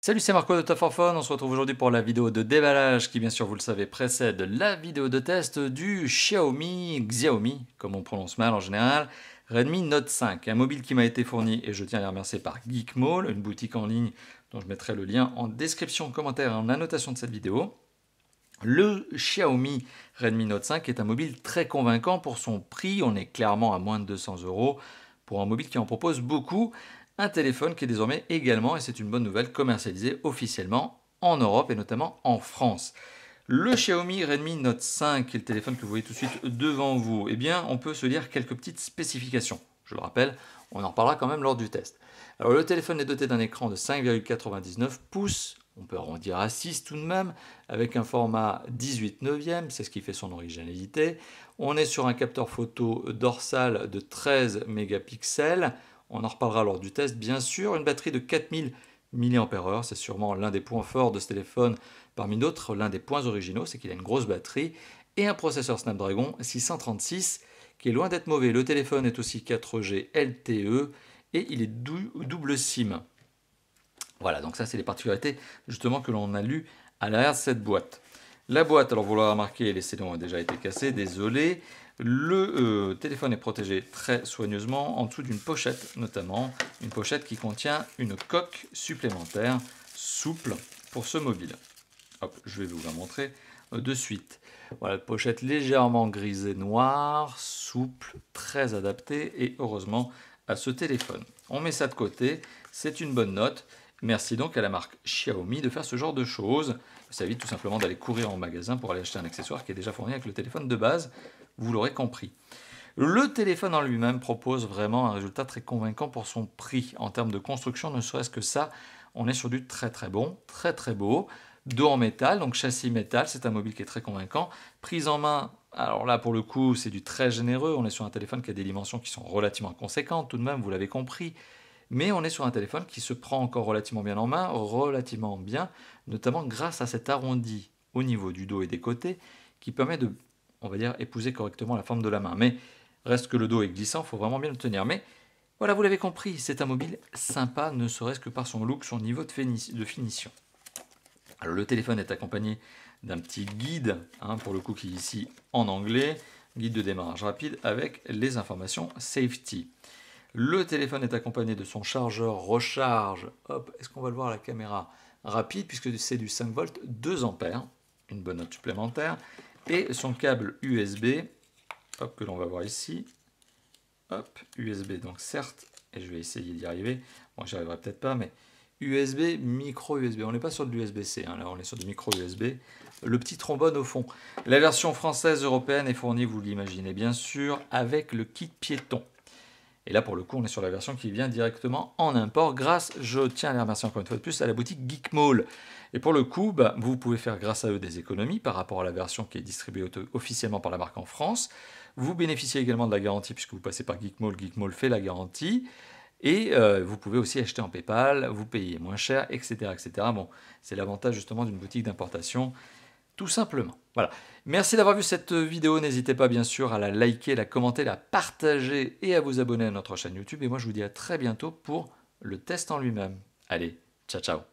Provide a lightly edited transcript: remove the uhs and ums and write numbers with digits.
Salut, c'est Marco de Tough for Fun. On se retrouve aujourd'hui pour la vidéo de déballage qui, bien sûr, vous le savez, précède la vidéo de test du Xiaomi, comme on prononce mal en général, Redmi Note 5, un mobile qui m'a été fourni, et je tiens à les remercier, par Geekmall, une boutique en ligne dont je mettrai le lien en description, commentaire et en annotation de cette vidéo. Le Xiaomi Redmi Note 5 est un mobile très convaincant pour son prix. On est clairement à moins de 200 € pour un mobile qui en propose beaucoup. Un téléphone qui est désormais également, et c'est une bonne nouvelle, commercialisé officiellement en Europe et notamment en France. Le Xiaomi Redmi Note 5, qui est le téléphone que vous voyez tout de suite devant vous, eh bien, on peut se lire quelques petites spécifications. Je le rappelle, on en reparlera quand même lors du test. Alors, le téléphone est doté d'un écran de 5,99 pouces, on peut arrondir à 6 tout de même, avec un format 18/9, c'est ce qui fait son originalité. On est sur un capteur photo dorsal de 13 mégapixels. On en reparlera lors du test, bien sûr. Une batterie de 4000 mAh, c'est sûrement l'un des points forts de ce téléphone, parmi d'autres, l'un des points originaux, c'est qu'il a une grosse batterie, et un processeur Snapdragon 636, qui est loin d'être mauvais. Le téléphone est aussi 4G LTE, et il est double SIM. Voilà, donc ça c'est les particularités justement que l'on a lues à l'arrière de cette boîte. La boîte, alors vous l'aurez remarqué, les scellés ont déjà été cassés, désolé. Le téléphone est protégé très soigneusement en dessous d'une pochette, notamment une pochette qui contient une coque supplémentaire souple pour ce mobile. Hop, je vais vous la montrer de suite. Voilà, pochette légèrement grisée noire, souple, très adaptée et heureusement à ce téléphone. On met ça de côté, c'est une bonne note. Merci donc à la marque Xiaomi de faire ce genre de choses. Ça évite tout simplement d'aller courir en magasin pour aller acheter un accessoire qui est déjà fourni avec le téléphone de base, vous l'aurez compris. Le téléphone en lui-même propose vraiment un résultat très convaincant pour son prix. En termes de construction, ne serait-ce que ça, on est sur du très très bon, très très beau. Dos en métal, donc châssis métal, c'est un mobile qui est très convaincant. Prise en main, alors là pour le coup c'est du très généreux, on est sur un téléphone qui a des dimensions qui sont relativement conséquentes tout de même, vous l'avez compris. Mais on est sur un téléphone qui se prend encore relativement bien en main, relativement bien, notamment grâce à cet arrondi au niveau du dos et des côtés qui permet de, on va dire, épouser correctement la forme de la main. Mais reste que le dos est glissant, il faut vraiment bien le tenir. Mais voilà, vous l'avez compris, c'est un mobile sympa, ne serait-ce que par son look, son niveau de finition. Alors, le téléphone est accompagné d'un petit guide, pour le coup qui est ici en anglais, guide de démarrage rapide avec les informations safety. Le téléphone est accompagné de son chargeur recharge, hop, est-ce qu'on va le voir à la caméra, rapide, puisque c'est du 5 volts 2 ampères, une bonne note supplémentaire, et son câble USB, hop, que l'on va voir ici, hop, USB, donc certes, et je vais essayer d'y arriver, bon j'y arriverai peut-être pas, mais USB, micro USB, on n'est pas sur de l'USB-C, là on est sur du micro USB, le petit trombone au fond. La version française européenne est fournie, vous l'imaginez bien sûr, avec le kit piéton. Et là, pour le coup, on est sur la version qui vient directement en import grâce, je tiens à les remercier encore une fois de plus, à la boutique Geekmall. Et pour le coup, vous pouvez faire grâce à eux des économies par rapport à la version qui est distribuée officiellement par la marque en France. Vous bénéficiez également de la garantie puisque vous passez par Geekmall. Geekmall fait la garantie. Et vous pouvez aussi acheter en PayPal, vous payez moins cher, etc. etc. Bon, c'est l'avantage justement d'une boutique d'importation. Tout simplement. Voilà. Merci d'avoir vu cette vidéo. N'hésitez pas bien sûr à la liker, la commenter, la partager et à vous abonner à notre chaîne YouTube. Et moi je vous dis à très bientôt pour le test en lui-même. Allez, ciao ciao.